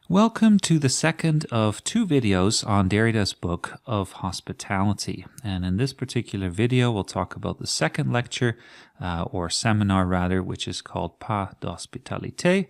Welcome to the second of two videos on Derrida's book of hospitality. And in this particular video, we'll talk about the second lecture, or seminar rather, which is called Pas d'hospitalité.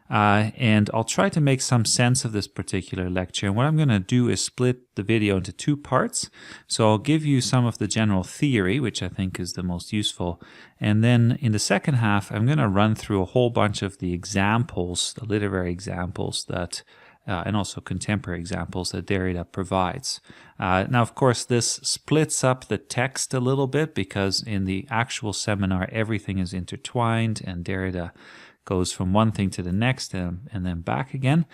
And I'll try to make some sense of this particular lecture. And what I'm going to do is split the video into two parts. So I'll give you some of the general theory, which I think is the most useful. And then in the second half, I'm going to run through a whole bunch of the examples, the literary examples that and also contemporary examples that Derrida provides. Now, of course, this splits up the text a little bit because in the actual seminar, everything is intertwined and Derrida goes from one thing to the next and then back again.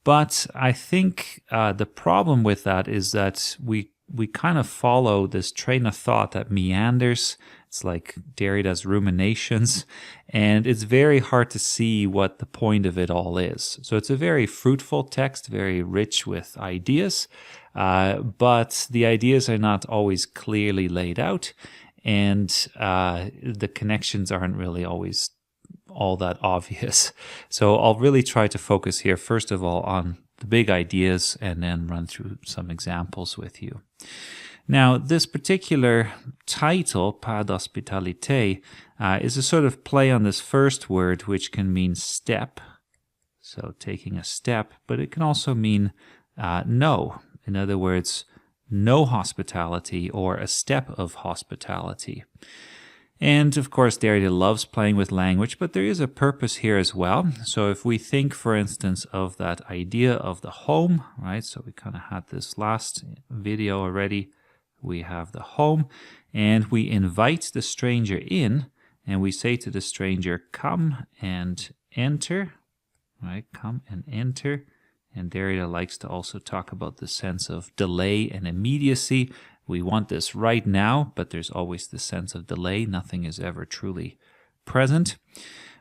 But I think the problem with that is that we kind of follow this train of thought that meanders. It's like Derrida's ruminations, and it's very hard to see what the point of it all is. So it's a very fruitful text, very rich with ideas, but the ideas are not always clearly laid out, and the connections aren't really always all that obvious. So I'll really try to focus here, first of all, on the big ideas and then run through some examples with you. Now, this particular title, Pas d'hospitalité, is a sort of play on this first word, which can mean step, so taking a step, but it can also mean no. In other words, no hospitality or a step of hospitality. And of course, Derrida loves playing with language, but there is a purpose here as well. So if we think, for instance, of that idea of the home, right? So we kind of had this last video already. We have the home, and we invite the stranger in, and we say to the stranger, come and enter, right? Come and enter. And Derrida likes to also talk about the sense of delay and immediacy. We want this right now, but there's always the sense of delay. Nothing is ever truly present.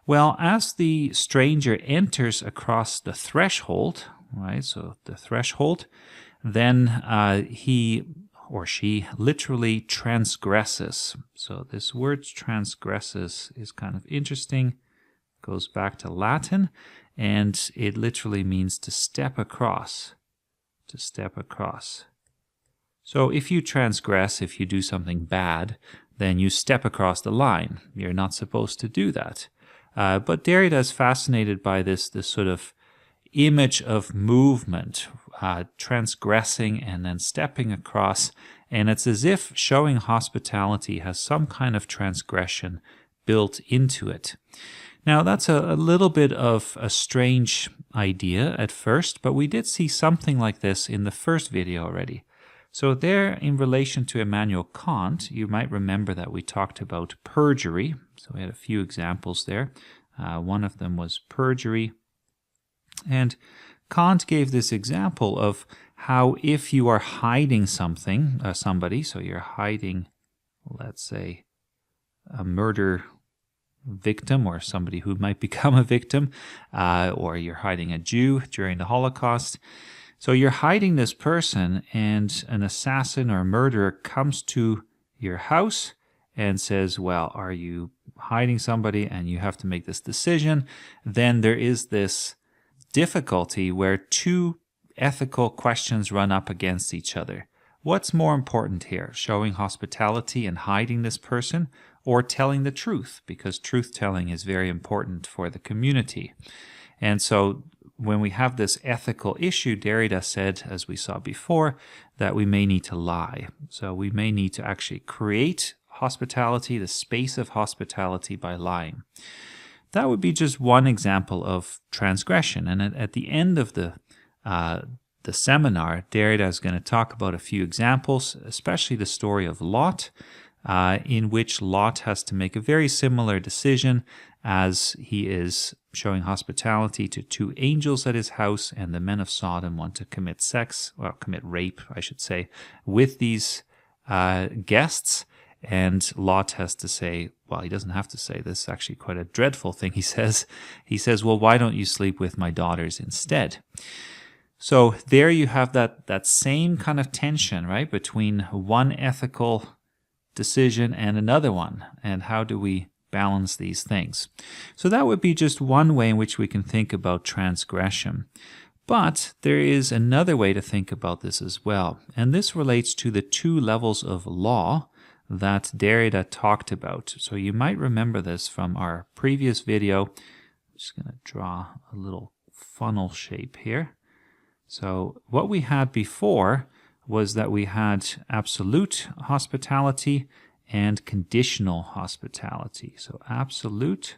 Well, as the stranger enters across the threshold, right? So the threshold, then he or she literally transgresses. So this word transgresses is kind of interesting. Goes back to Latin, and it literally means to step across. To step across. So if you transgress, if you do something bad, then you step across the line. You're not supposed to do that. But Derrida is fascinated by this sort of image of movement, transgressing and then stepping across. And it's as if showing hospitality has some kind of transgression built into it. Now, that's a little bit of a strange idea at first, but we did see something like this in the first video already. So there, in relation to Immanuel Kant, you might remember that we talked about perjury. So we had a few examples there. One of them was perjury. And Kant gave this example of how if you are hiding something, somebody, so you're hiding, let's say, a murder victim or somebody who might become a victim, or you're hiding a Jew during the Holocaust. So you're hiding this person, and an assassin or a murderer comes to your house and says, well, are you hiding somebody and you have to make this decision? Then there is this difficulty where two ethical questions run up against each other. What's more important here, showing hospitality and hiding this person, or telling the truth? Because truth-telling is very important for the community. And so when we have this ethical issue, Derrida said, as we saw before, that we may need to lie. So we may need to actually create hospitality, the space of hospitality, by lying. That would be just one example of transgression. And at the end of the seminar, Derrida is going to talk about a few examples, especially the story of Lot, in which Lot has to make a very similar decision as he is showing hospitality to two angels at his house, and the men of Sodom want to commit rape, I should say, with these guests. And Lot has to say, well, he doesn't have to say this, is actually quite a dreadful thing he says. He says, well, why don't you sleep with my daughters instead? So there you have that same kind of tension, right, between one ethical decision and another one, and how do we balance these things? So that would be just one way in which we can think about transgression. But there is another way to think about this as well, and this relates to the two levels of law that Derrida talked about. So you might remember this from our previous video. I'm just going to draw a little funnel shape here. So what we had before was that we had absolute hospitality and conditional hospitality. So absolute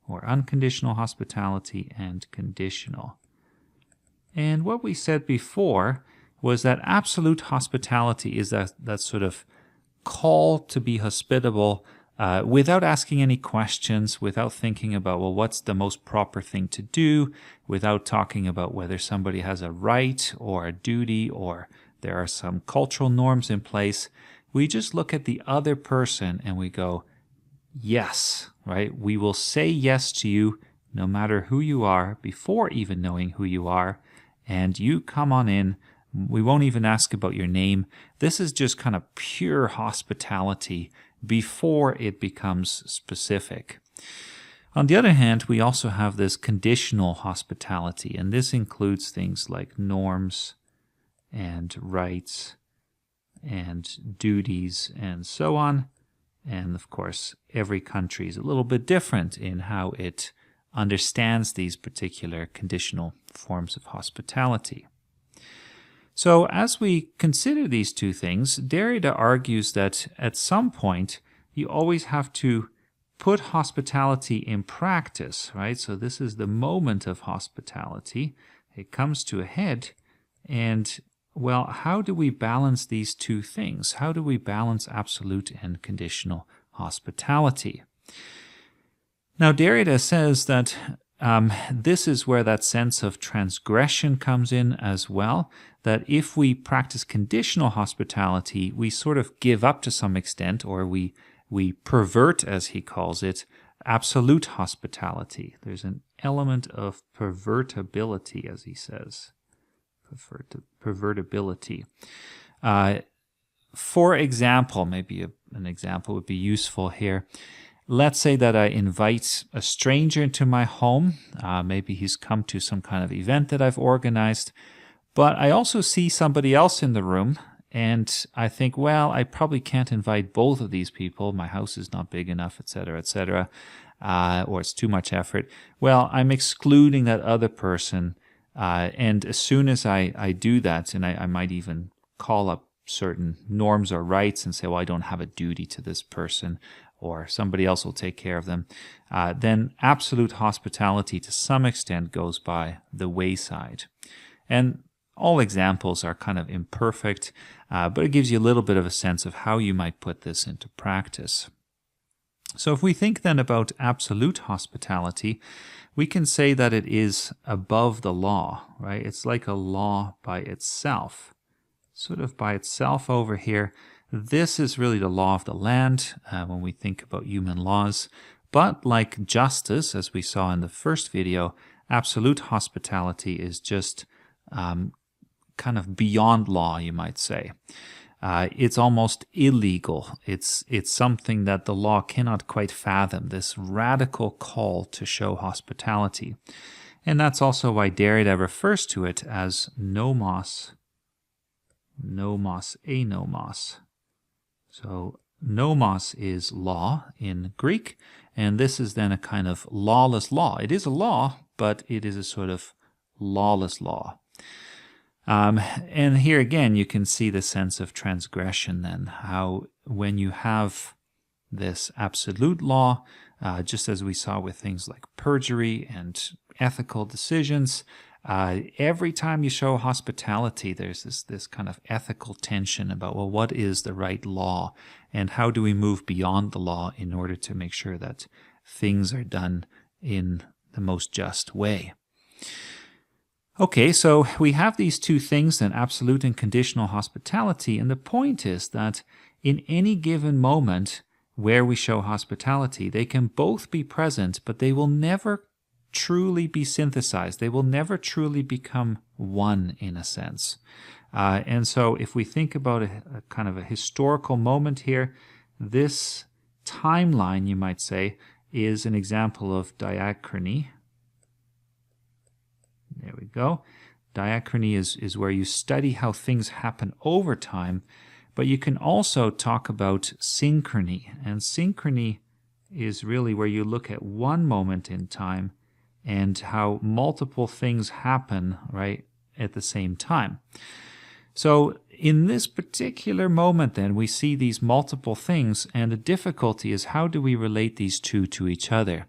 or unconditional hospitality and conditional. And what we said before was that absolute hospitality is that sort of call to be hospitable without asking any questions, without thinking about, well, what's the most proper thing to do, without talking about whether somebody has a right or a duty or there are some cultural norms in place. We just look at the other person and we go, yes, right? We will say yes to you no matter who you are before even knowing who you are. And you come on in. We won't even ask about your name. This is just kind of pure hospitality before it becomes specific. On the other hand, we also have this conditional hospitality, and this includes things like norms and rights and duties and so on. And of course, every country is a little bit different in how it understands these particular conditional forms of hospitality. So as we consider these two things, Derrida argues that at some point you always have to put hospitality in practice, right? So this is the moment of hospitality. It comes to a head, and well, how do we balance these two things? How do we balance absolute and conditional hospitality? Now, Derrida says that this is where that sense of transgression comes in as well, that if we practice conditional hospitality, we sort of give up to some extent, or we pervert, as he calls it, absolute hospitality. There's an element of pervertibility, as he says. Pervertibility. For example, maybe an example would be useful here. Let's say that I invite a stranger into my home. Maybe he's come to some kind of event that I've organized, but I also see somebody else in the room, and I think, well, I probably can't invite both of these people. My house is not big enough, etc., or it's too much effort. Well, I'm excluding that other person. And as soon as I do that, and I might even call up certain norms or rights and say, well, I don't have a duty to this person, or somebody else will take care of them, then absolute hospitality to some extent goes by the wayside. And all examples are kind of imperfect, but it gives you a little bit of a sense of how you might put this into practice. So if we think then about absolute hospitality, we can say that it is above the law, right? It's like a law by itself, sort of by itself over here. This is really the law of the land when we think about human laws. But like justice, as we saw in the first video, absolute hospitality is just kind of beyond law, you might say. It's almost illegal. It's something that the law cannot quite fathom, this radical call to show hospitality. And that's also why Derrida refers to it as nomos, anomos. So nomos is law in Greek, and this is then a kind of lawless law. It is a law, but it is a sort of lawless law. And here again, you can see the sense of transgression then, how when you have this absolute law, just as we saw with things like perjury and ethical decisions, every time you show hospitality, there's this kind of ethical tension about, well, what is the right law, and how do we move beyond the law in order to make sure that things are done in the most just way. Okay, so we have these two things then, absolute and conditional hospitality, and the point is that in any given moment where we show hospitality, they can both be present, but they will never truly be synthesized. They will never truly become one in a sense. And so if we think about a kind of a historical moment here, this timeline, you might say, is an example of diachrony. There we go. Diachrony is where you study how things happen over time, but you can also talk about synchrony. And synchrony is really where you look at one moment in time and how multiple things happen, right, at the same time. So in this particular moment then, we see these multiple things, and the difficulty is how do we relate these two to each other?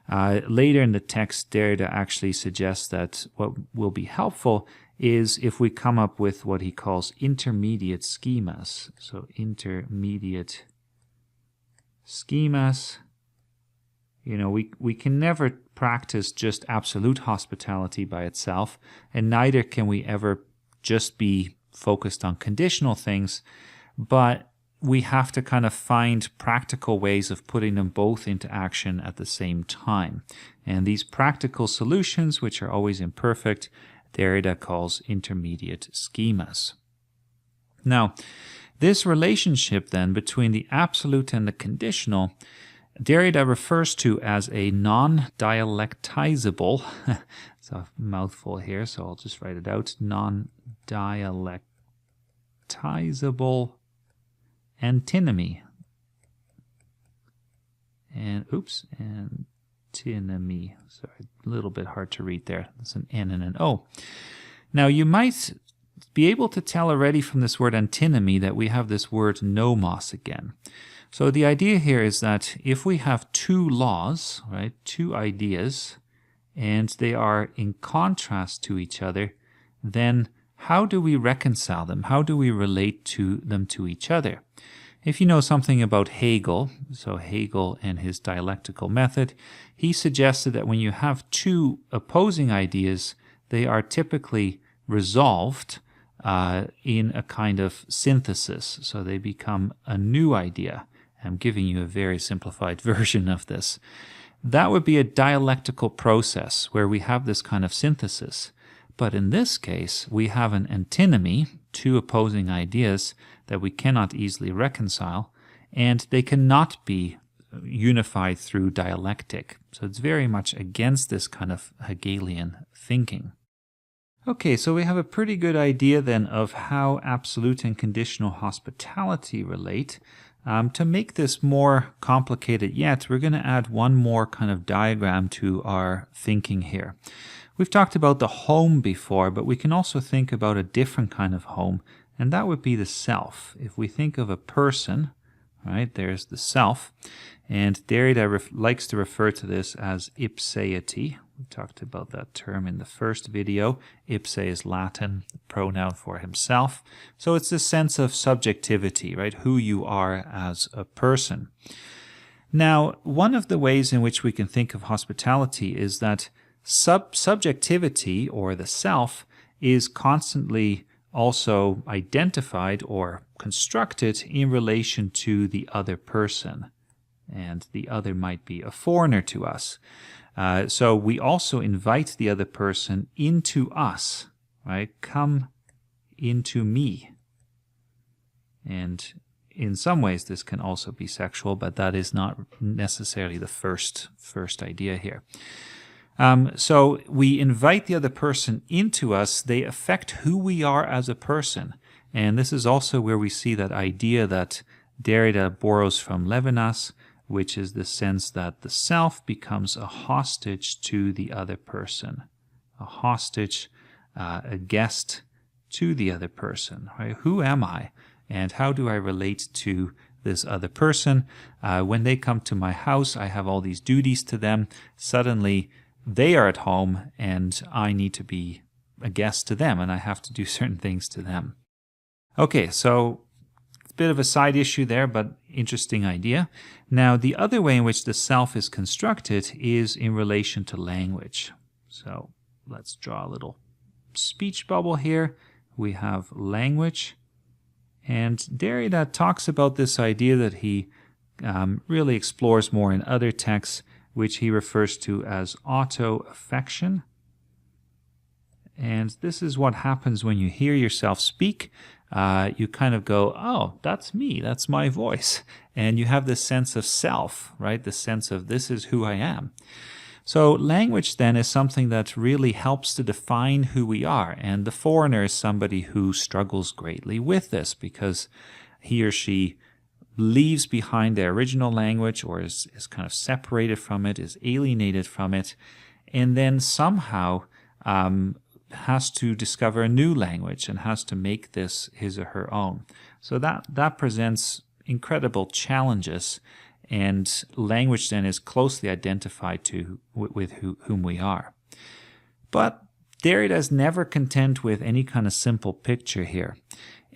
Later in the text, Derrida actually suggests that what will be helpful is if we come up with what he calls intermediate schemas. So intermediate schemas. You know, we can never practice just absolute hospitality by itself, and neither can we ever just be focused on conditional things, but we have to kind of find practical ways of putting them both into action at the same time. And these practical solutions, which are always imperfect, Derrida calls intermediate schemas. Now, this relationship then between the absolute and the conditional, Derrida refers to as a non-dialectizable, it's a mouthful here, so I'll just write it out, non-dialectizable antinomy. And, antinomy. Sorry, a little bit hard to read there. There's an N and an O. Now, you might be able to tell already from this word antinomy that we have this word nomos again. So the idea here is that if we have two laws, right, two ideas, and they are in contrast to each other, then how do we reconcile them? How do we relate to them to each other? If you know something about Hegel, so Hegel and his dialectical method, he suggested that when you have two opposing ideas, they are typically resolved in a kind of synthesis. So they become a new idea. I'm giving you a very simplified version of this. That would be a dialectical process where we have this kind of synthesis. But in this case, we have an antinomy, two opposing ideas that we cannot easily reconcile, and they cannot be unified through dialectic. So it's very much against this kind of Hegelian thinking. Okay, so we have a pretty good idea then of how absolute and conditional hospitality relate. To make this more complicated yet, we're going to add one more kind of diagram to our thinking here. We've talked about the home before, but we can also think about a different kind of home, and that would be the self. If we think of a person, right, there's the self, and Derrida likes to refer to this as ipseity. We talked about that term in the first video. Ipse is Latin, pronoun for himself. So it's this sense of subjectivity, right? Who you are as a person. Now, one of the ways in which we can think of hospitality is that subjectivity, or the self, is constantly also identified or constructed in relation to the other person. And the other might be a foreigner to us. So we also invite the other person into us, right? Come into me. And in some ways this can also be sexual, but that is not necessarily the first idea here. So we invite the other person into us. They affect who we are as a person. And this is also where we see that idea that Derrida borrows from Levinas, which is the sense that the self becomes a hostage to the other person, a hostage, a guest to the other person. Right? Who am I, and how do I relate to this other person? When they come to my house, I have all these duties to them. Suddenly, they are at home, and I need to be a guest to them, and I have to do certain things to them. Okay, so bit of a side issue there, but interesting idea. Now, the other way in which the self is constructed is in relation to language. So let's draw a little speech bubble here. We have language, and Derrida talks about this idea that he really explores more in other texts, which he refers to as auto-affection. And this is what happens when you hear yourself speak. You kind of go, oh, that's me, that's my voice. And you have this sense of self, right? The sense of this is who I am. So language then is something that really helps to define who we are, and the foreigner is somebody who struggles greatly with this because he or she leaves behind their original language or is kind of separated from it, is alienated from it, and then somehow has to discover a new language and has to make this his or her own. So that presents incredible challenges, and language then is closely identified with whom we are. But Derrida is never content with any kind of simple picture here.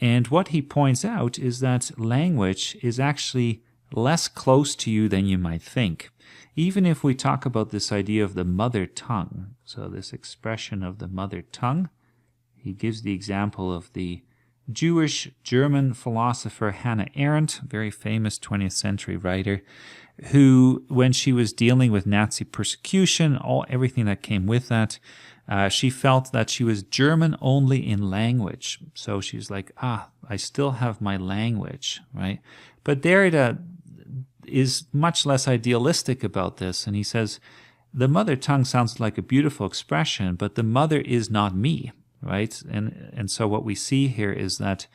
And what he points out is that language is actually less close to you than you might think. Even if we talk about this idea of the mother tongue, so this expression of the mother tongue, he gives the example of the Jewish German philosopher Hannah Arendt, very famous 20th century writer, who, when she was dealing with Nazi persecution, everything that came with that, she felt that she was German only in language. So she's like, I still have my language, right? But Derrida is much less idealistic about this, and he says, the mother tongue sounds like a beautiful expression, but the mother is not me, right? And so what we see here is that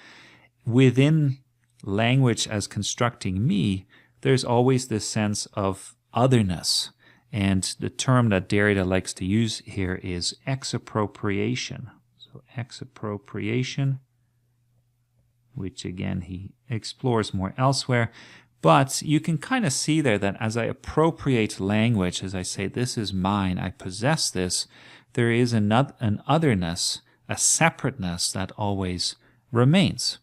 within language as constructing me, there's always this sense of otherness. And the term that Derrida likes to use here is exappropriation. So exappropriation, which again he explores more elsewhere. But you can kind of see there that as I appropriate language, as I say, this is mine, I possess this, there is an otherness, a separateness that always remains.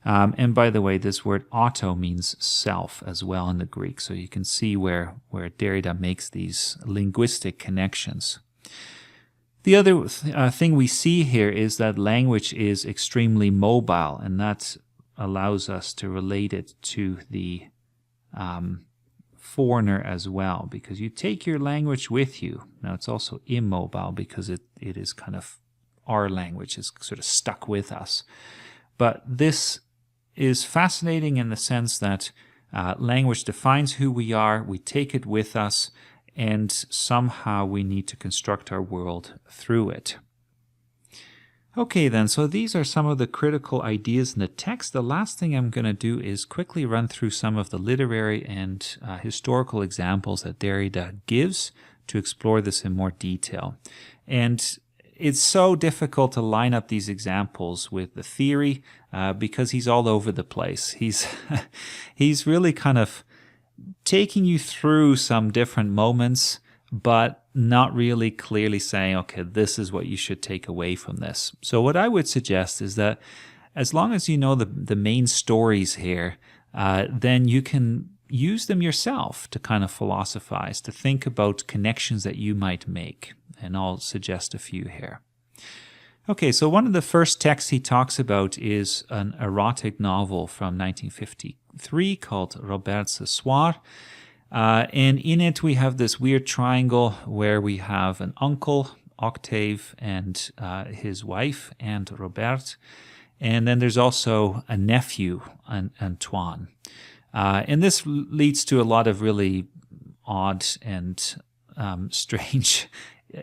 And by the way, this word auto means self as well in the Greek. So you can see where Derrida makes these linguistic connections. The other thing we see here is that language is extremely mobile, and that allows us to relate it to the foreigner as well, because you take your language with you. Now it's also immobile because it is kind of our language is sort of stuck with us. But this is fascinating in the sense that language defines who we are, we take it with us, and somehow we need to construct our world through it. Okay then, so these are some of the critical ideas in the text. The last thing I'm going to do is quickly run through some of the literary and historical examples that Derrida gives to explore this in more detail. And it's so difficult to line up these examples with the theory because he's all over the place. He's really kind of taking you through some different moments, but not really clearly saying, okay, this is what you should take away from this. So what I would suggest is that as long as you know the main stories here, then you can use them yourself to kind of philosophize, to think about connections that you might make. And I'll suggest a few here. Okay, so one of the first texts he talks about is an erotic novel from 1953 called Robert ce Soir. And in it we have this weird triangle where we have an uncle, Octave, and his wife, and Robert. And then there's also a nephew, Antoine. And this leads to a lot of really odd and strange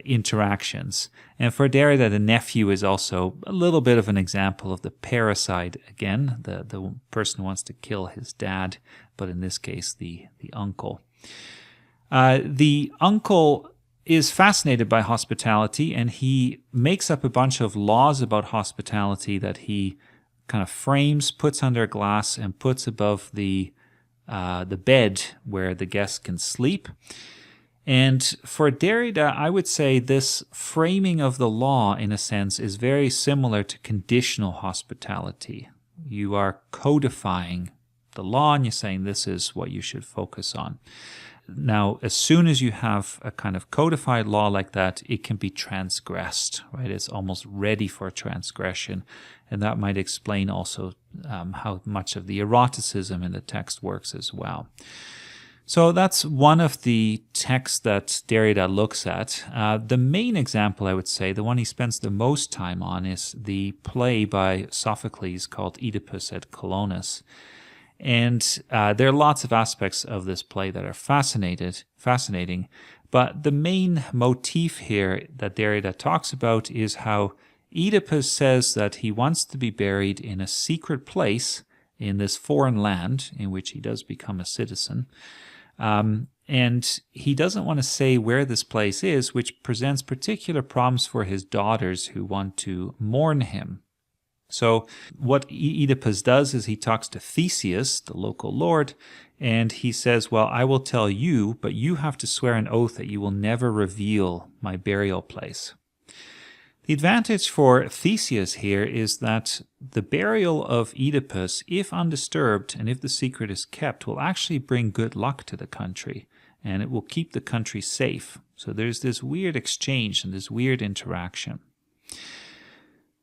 interactions. And for Derrida, the nephew is also a little bit of an example of the parasite again, the person who wants to kill his dad, but in this case, the uncle. The uncle is fascinated by hospitality, and he makes up a bunch of laws about hospitality that he kind of frames, puts under a glass, and puts above the bed where the guests can sleep. And for Derrida, I would say this framing of the law, in a sense, is very similar to conditional hospitality. You are codifying the law and you're saying this is what you should focus on. Now, as soon as you have a kind of codified law like that, it can be transgressed, right? It's almost ready for transgression. And that might explain also how much of the eroticism in the text works as well. So that's one of the texts that Derrida looks at. The main example, I would say, the one he spends the most time on, is the play by Sophocles called Oedipus at Colonus. And there are lots of aspects of this play that are fascinating, But the main motif here that Derrida talks about is how Oedipus says that he wants to be buried in a secret place in this foreign land in which he does become a citizen. And he doesn't want to say where this place is, which presents particular problems for his daughters who want to mourn him. So what Oedipus does is he talks to Theseus, the local lord, and he says, well, I will tell you, but you have to swear an oath that you will never reveal my burial place. The advantage for Theseus here is that the burial of Oedipus, if undisturbed and if the secret is kept, will actually bring good luck to the country, and it will keep the country safe. So there's this weird exchange and this weird interaction.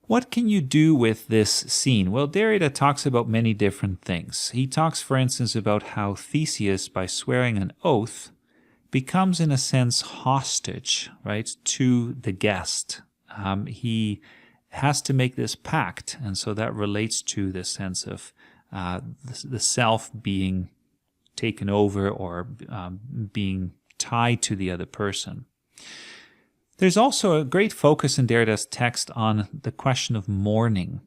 What can you do with this scene? Well, Derrida talks about many different things. He talks, for instance, about how Theseus, by swearing an oath, becomes in a sense hostage, right, to the guest. He has to make this pact, and so that relates to this sense of the self being taken over or being tied to the other person. There's also a great focus in Derrida's text on the question of mourning.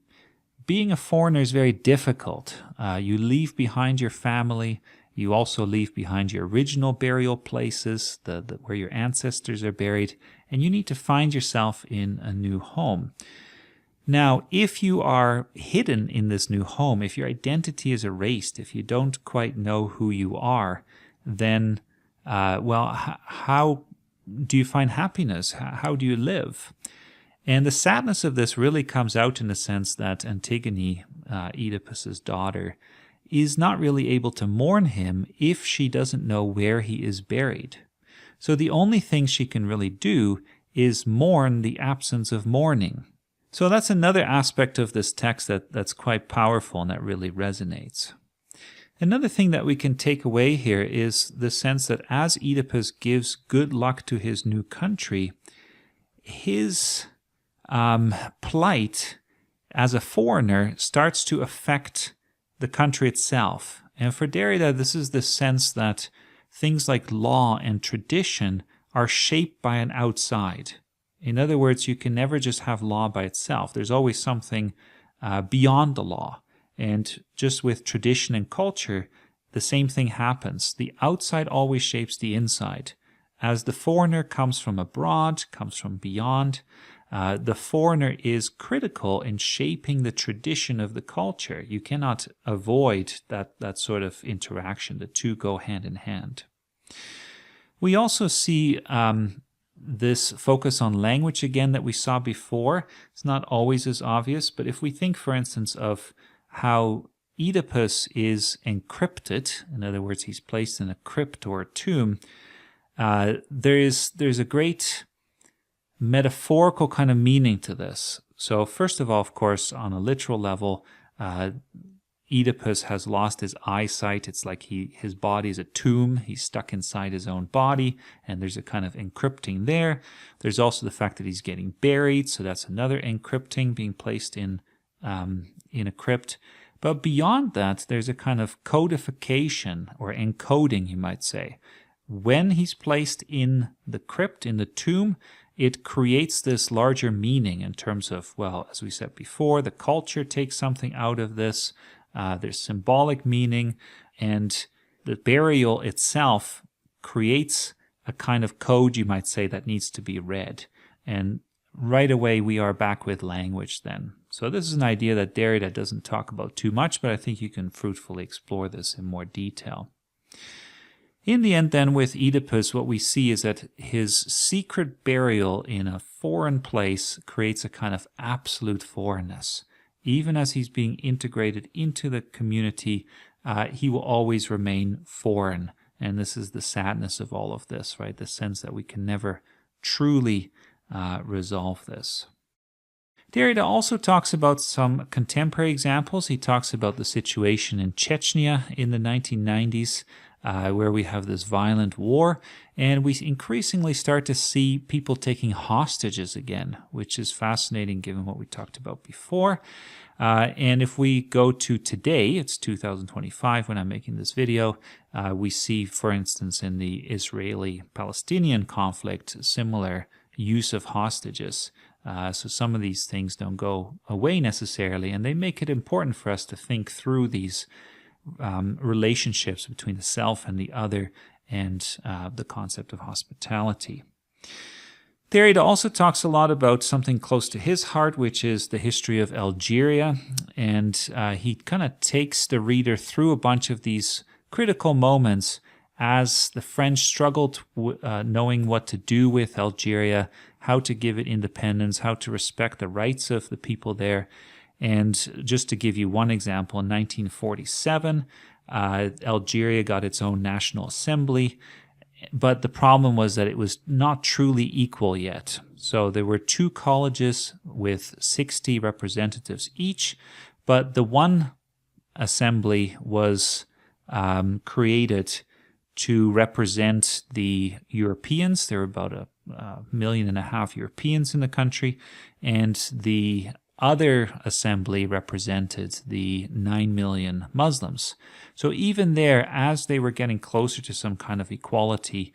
Being a foreigner is very difficult. You leave behind your family. You also leave behind your original burial places, where your ancestors are buried, and you need to find yourself in a new home. Now, if you are hidden in this new home, if your identity is erased, if you don't quite know who you are, then, how do you find happiness? How do you live? And the sadness of this really comes out in the sense that Antigone, Oedipus's daughter, is not really able to mourn him if she doesn't know where he is buried. So the only thing she can really do is mourn the absence of mourning. So that's another aspect of this text that's quite powerful and that really resonates. Another thing that we can take away here is the sense that as Oedipus gives good luck to his new country, his plight as a foreigner starts to affect the country itself. And for Derrida, this is the sense that things like law and tradition are shaped by an outside. In other words, you can never just have law by itself. There's always something beyond the law. And just with tradition and culture, the same thing happens. The outside always shapes the inside. As the foreigner comes from abroad, comes from beyond, the foreigner is critical in shaping the tradition of the culture. You cannot avoid that sort of interaction. The two go hand in hand. We also see this focus on language again that we saw before. It's not always as obvious, but if we think, for instance, of how Oedipus is encrypted, in other words, he's placed in a crypt or a tomb, there's a great metaphorical kind of meaning to this. So first of all, of course, on a literal level, Oedipus has lost his eyesight. It's like his body is a tomb. He's stuck inside his own body, and there's a kind of encrypting there. There's also the fact that he's getting buried, so that's another encrypting, being placed in a crypt. But beyond that, there's a kind of codification or encoding, you might say. When he's placed in the crypt, in the tomb, it creates this larger meaning in terms of, well, as we said before, the culture takes something out of this. There's symbolic meaning, and the burial itself creates a kind of code, you might say, that needs to be read. And right away, we are back with language then. So this is an idea that Derrida doesn't talk about too much, but I think you can fruitfully explore this in more detail. In the end then, with Oedipus, what we see is that his secret burial in a foreign place creates a kind of absolute foreignness. Even as he's being integrated into the community, he will always remain foreign. And this is the sadness of all of this, right? The sense that we can never truly resolve this. Derrida also talks about some contemporary examples. He talks about the situation in Chechnya in the 1990s. where we have this violent war, and we increasingly start to see people taking hostages again, which is fascinating given what we talked about before. And if we go to today, it's 2025 when I'm making this video, we see, for instance, in the Israeli-Palestinian conflict, similar use of hostages. So some of these things don't go away necessarily, and they make it important for us to think through these relationships between the self and the other, and the concept of hospitality. Derrida also talks a lot about something close to his heart, which is the history of Algeria, and he kind of takes the reader through a bunch of these critical moments as the French struggled knowing what to do with Algeria, how to give it independence, how to respect the rights of the people there. And just to give you one example, in 1947, Algeria got its own national assembly, but the problem was that it was not truly equal yet. So there were 2 colleges with 60 representatives each, but the one assembly was created to represent the Europeans. There were about a 1.5 million Europeans in the country, and the other assembly represented the 9 million Muslims. So even there, as they were getting closer to some kind of equality,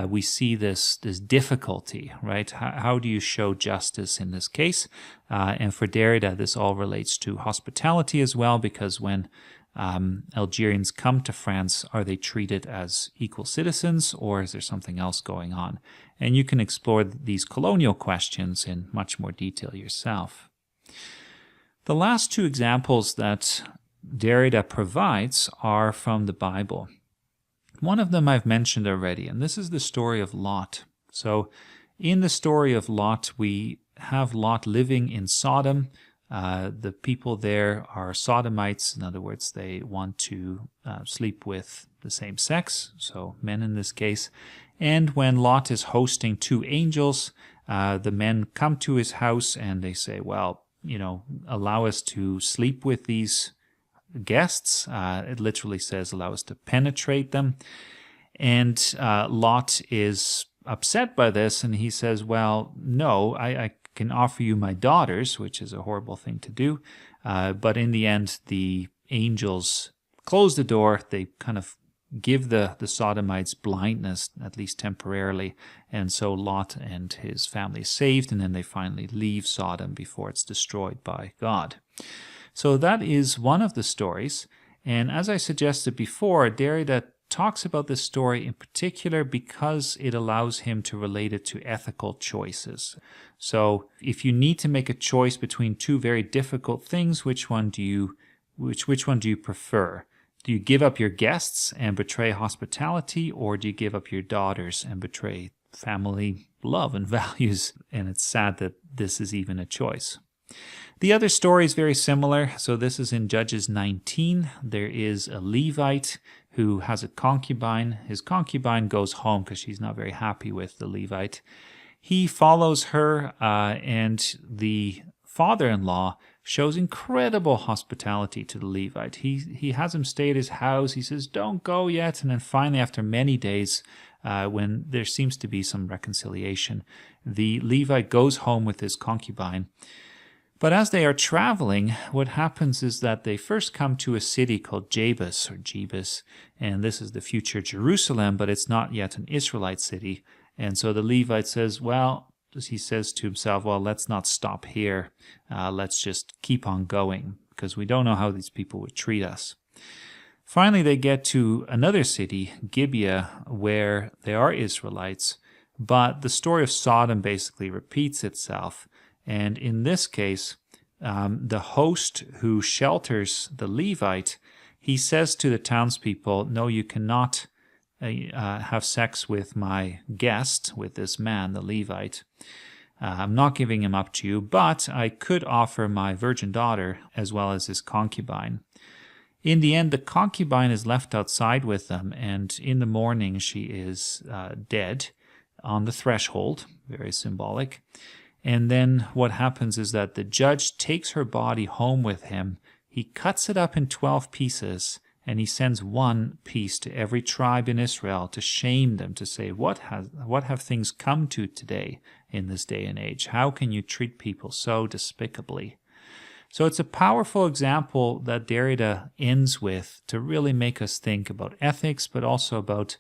we see this difficulty, right? How do you show justice in this case? And for Derrida, this all relates to hospitality as well, because when Algerians come to France, are they treated as equal citizens, or is there something else going on? And you can explore these colonial questions in much more detail yourself. The last 2 examples that Derrida provides are from the Bible. One of them I've mentioned already, and this is the story of Lot. So in the story of Lot, we have Lot living in Sodom. The people there are sodomites. In other words, they want to sleep with the same sex, so men in this case. And when Lot is hosting 2 angels, the men come to his house and they say, well, allow us to sleep with these guests. It literally says allow us to penetrate them. And Lot is upset by this, and he says, well, no, I can offer you my daughters, which is a horrible thing to do. But in the end, the angels close the door. They kind of give the Sodomites blindness, at least temporarily. And so Lot and his family is saved, and then they finally leave Sodom before it's destroyed by God. So that is one of the stories. And as I suggested before, Derrida talks about this story in particular because it allows him to relate it to ethical choices. So if you need to make a choice between 2 very difficult things, which one do you prefer? Do you give up your guests and betray hospitality, or do you give up your daughters and betray family love and values? And it's sad that this is even a choice. The other story is very similar. So this is in Judges 19. There is a Levite who has a concubine. His concubine goes home because she's not very happy with the Levite. He follows her, and the father-in-law shows incredible hospitality to the Levite. He has him stay at his house. He says, don't go yet. And then finally, after many days, when there seems to be some reconciliation, the Levite goes home with his concubine. But as they are traveling, what happens is that they first come to a city called Jebus, and this is the future Jerusalem, but it's not yet an Israelite city. And so the Levite says, he says to himself, well, let's not stop here. Let's just keep on going, because we don't know how these people would treat us. Finally, they get to another city, Gibeah, where there are Israelites, but the story of Sodom basically repeats itself. And in this case, the host who shelters the Levite, he says to the townspeople, no, you cannot have sex with my guest, with this man, the Levite. I'm not giving him up to you, but I could offer my virgin daughter as well as his concubine. In the end, the concubine is left outside with them, and in the morning she is dead on the threshold, very symbolic. And then what happens is that the judge takes her body home with him. He cuts it up in 12 pieces and he sends one piece to every tribe in Israel to shame them, to say, what have things come to today in this day and age? How can you treat people so despicably? So it's a powerful example that Derrida ends with to really make us think about ethics, but also about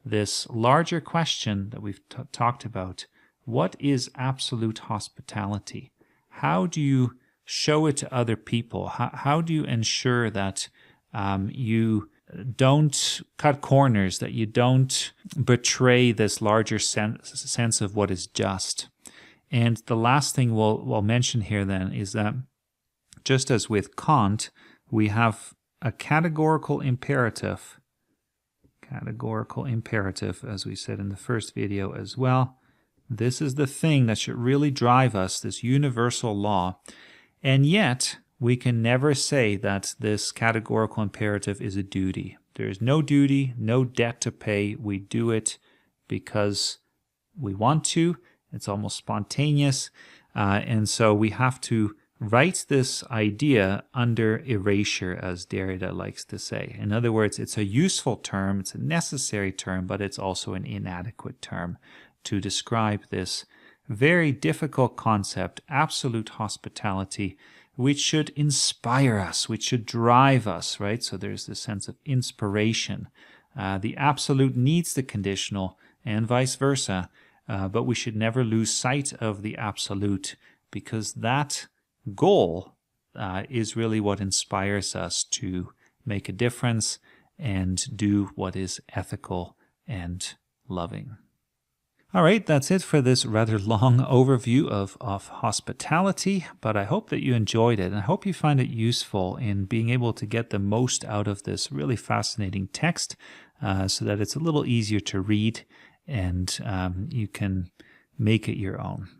this larger question that we've talked about. What is absolute hospitality? How do you show it to other people? How do you ensure that you don't cut corners, that you don't betray this larger sense of what is just? And the last thing we'll mention here then is that just as with Kant, we have a categorical imperative, as we said in the first video as well. This is the thing that should really drive us, this universal law. And yet, we can never say that this categorical imperative is a duty. There is no duty, no debt to pay. We do it because we want to. It's almost spontaneous. And so we have to write this idea under erasure, as Derrida likes to say. In other words, it's a useful term, it's a necessary term, but it's also an inadequate term to describe this very difficult concept, absolute hospitality, which should inspire us, which should drive us, right? So there's this sense of inspiration. The absolute needs the conditional and vice versa, but we should never lose sight of the absolute, because that goal is really what inspires us to make a difference and do what is ethical and loving. All right, that's it for this rather long overview of hospitality, but I hope that you enjoyed it, and I hope you find it useful in being able to get the most out of this really fascinating text, so that it's a little easier to read and you can make it your own.